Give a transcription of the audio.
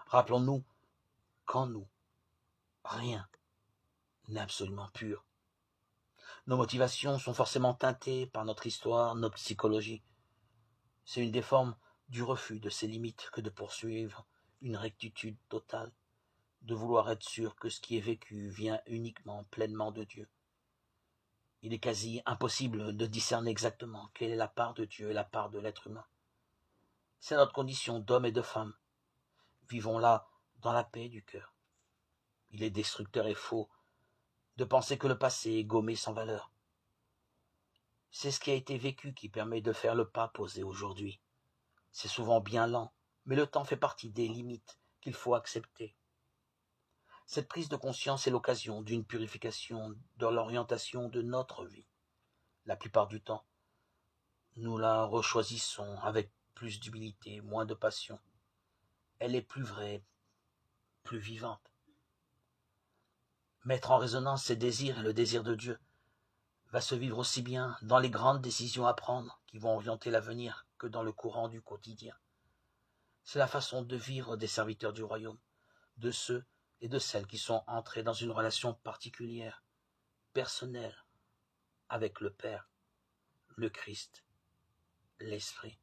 Rappelons-nous qu'en nous, rien n'est absolument pur. Nos motivations sont forcément teintées par notre histoire, notre psychologie. C'est une des formes du refus de ses limites que de poursuivre une rectitude totale, de vouloir être sûr que ce qui est vécu vient uniquement pleinement de Dieu. Il est quasi impossible de discerner exactement quelle est la part de Dieu et la part de l'être humain. C'est notre condition d'homme et de femme. Vivons là dans la paix du cœur. Il est destructeur et faux de penser que le passé est gommé sans valeur. C'est ce qui a été vécu qui permet de faire le pas posé aujourd'hui. C'est souvent bien lent, mais le temps fait partie des limites qu'il faut accepter. Cette prise de conscience est l'occasion d'une purification de l'orientation de notre vie. La plupart du temps, nous la rechoisissons avec plus d'humilité, moins de passion. Elle est plus vraie, plus vivante. Mettre en résonance ses désirs et le désir de Dieu va se vivre aussi bien dans les grandes décisions à prendre qui vont orienter l'avenir que dans le courant du quotidien. C'est la façon de vivre des serviteurs du royaume, de ceux et de celles qui sont entrés dans une relation particulière, personnelle, avec le Père, le Christ, l'Esprit.